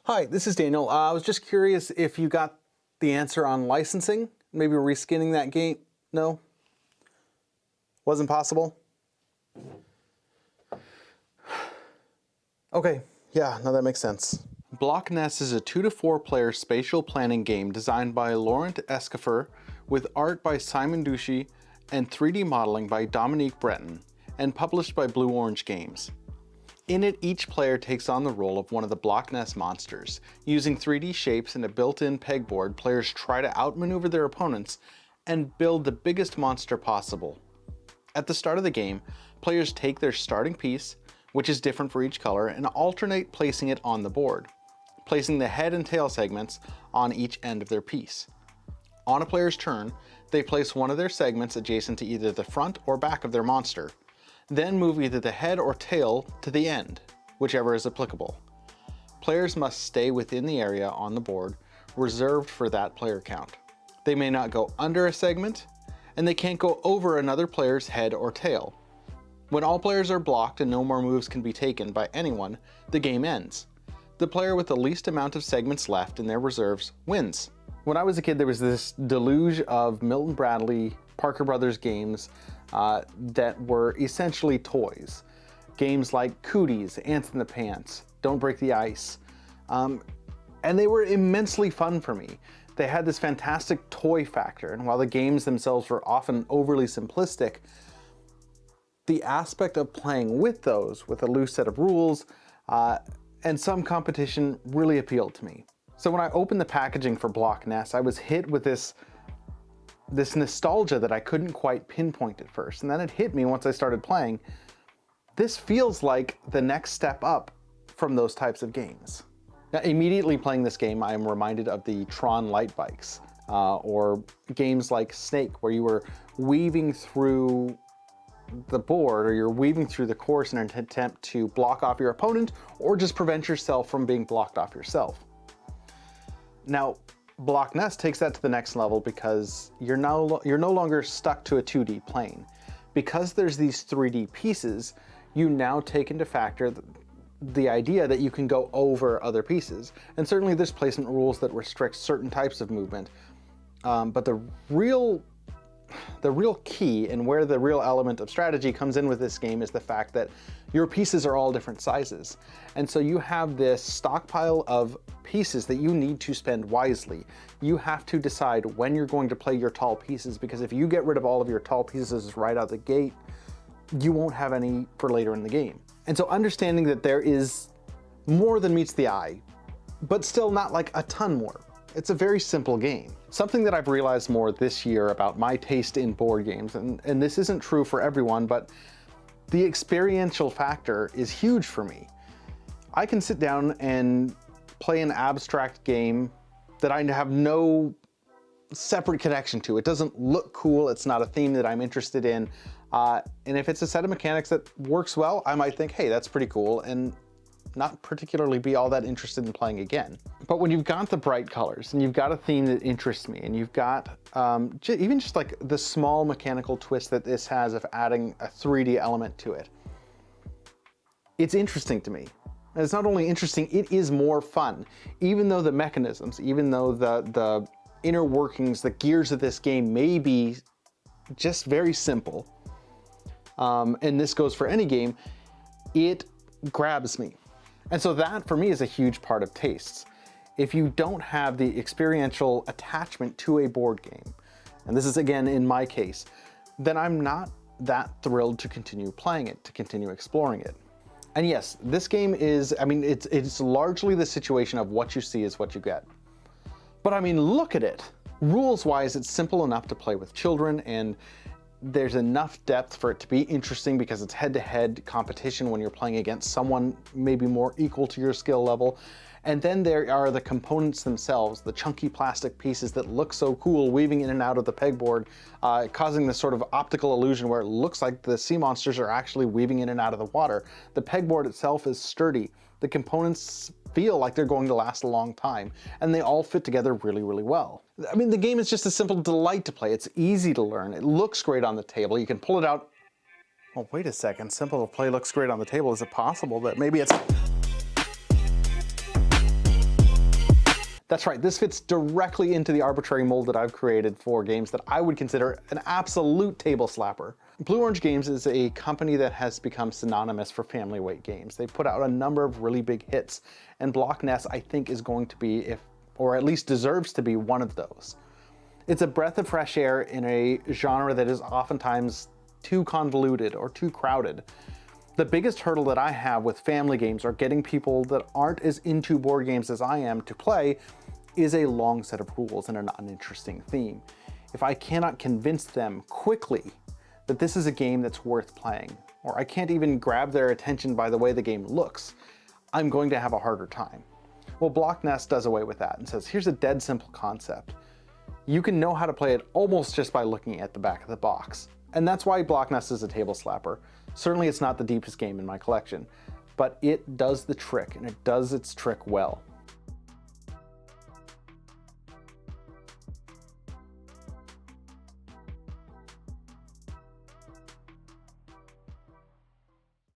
Hi, this is Daniel. I was just curious if you got the answer on licensing, maybe reskinning that game. No? Wasn't possible? Okay, yeah, no, that makes sense. Block Ness is a 2 to 4 player spatial planning game designed by Laurent Escoffer, with art by Simon Duchy and 3D modeling by Dominique Breton, and published by Blue Orange Games. In it, each player takes on the role of one of the Block Ness monsters. Using 3D shapes and a built-in pegboard, players try to outmaneuver their opponents and build the biggest monster possible. At the start of the game, players take their starting piece, which is different for each color, and alternate placing it on the board, placing the head and tail segments on each end of their piece. On a player's turn, they place one of their segments adjacent to either the front or back of their monster, then move either the head or tail to the end, whichever is applicable. Players must stay within the area on the board reserved for that player count. They may not go under a segment, and they can't go over another player's head or tail. When all players are blocked and no more moves can be taken by anyone, the game ends. The player with the least amount of segments left in their reserves wins. When I was a kid, there was this deluge of Milton Bradley, Parker Brothers games that were essentially toys. Games like Cooties, Ants in the Pants, Don't Break the Ice. And they were immensely fun for me. They had this fantastic toy factor, and while the games themselves were often overly simplistic, the aspect of playing with those, with a loose set of rules, and some competition really appealed to me. So when I opened the packaging for Block Ness, I was hit with this nostalgia that I couldn't quite pinpoint at first. And then it hit me once I started playing. This feels like the next step up from those types of games. Now, immediately playing this game, I am reminded of the Tron light bikes, or games like Snake, where you were weaving through the board, or you're weaving through the course in an attempt to block off your opponent, or just prevent yourself from being blocked off yourself. Now, Block Ness takes that to the next level because you're no longer stuck to a 2D plane. Because there's these 3D pieces, you now take into factor the idea that you can go over other pieces. And certainly there's placement rules that restrict certain types of movement. But the real key, and where the real element of strategy comes in with this game, is the fact that your pieces are all different sizes. And so you have this stockpile of pieces that you need to spend wisely. You have to decide when you're going to play your tall pieces, because if you get rid of all of your tall pieces right out the gate, you won't have any for later in the game. And so understanding that there is more than meets the eye, but still not like a ton more. It's a very simple game. Something that I've realized more this year about my taste in board games, and this isn't true for everyone, but the experiential factor is huge for me. I can sit down and play an abstract game that I have no separate connection to. It doesn't look cool, it's not a theme that I'm interested in, and if it's a set of mechanics that works well, I might think, hey, that's pretty cool, and not particularly be all that interested in playing again. But when you've got the bright colors, and you've got a theme that interests me, and you've got even just like the small mechanical twist that this has of adding a 3D element to it, it's interesting to me. And it's not only interesting, it is more fun. Even though the mechanisms, even though the inner workings, the gears of this game may be just very simple, and this goes for any game, it grabs me. And so that, for me, is a huge part of tastes. If you don't have the experiential attachment to a board game, and this is, again, in my case, then I'm not that thrilled to continue playing it, to continue exploring it. And yes, this game is, I mean, it's largely the situation of what you see is what you get. But I mean, look at it. Rules-wise, it's simple enough to play with children, and there's enough depth for it to be interesting because it's head-to-head competition when you're playing against someone maybe more equal to your skill level. And then there are the components themselves, the chunky plastic pieces that look so cool weaving in and out of the pegboard, causing this sort of optical illusion where it looks like the sea monsters are actually weaving in and out of the water. The pegboard itself is sturdy. The components feel like they're going to last a long time, and they all fit together really, really well. I mean, the game is just a simple delight to play. It's easy to learn. It looks great on the table. You can pull it out. Oh, wait a second. Simple to play looks great on the table. Is it possible that maybe it's... That's right, this fits directly into the arbitrary mold that I've created for games that I would consider an absolute table slapper. Blue Orange Games is a company that has become synonymous for family weight games. They put out a number of really big hits, and Block Ness, I think, is going to be, or at least deserves to be, one of those. It's a breath of fresh air in a genre that is oftentimes too convoluted or too crowded. The biggest hurdle that I have with family games or getting people that aren't as into board games as I am to play is a long set of rules and an uninteresting theme. If I cannot convince them quickly that this is a game that's worth playing, or I can't even grab their attention by the way the game looks, I'm going to have a harder time. Well, Block Ness does away with that and says, here's a dead simple concept. You can know how to play it almost just by looking at the back of the box. And that's why Block Ness is a table slapper. Certainly it's not the deepest game in my collection, but it does the trick, and it does its trick well.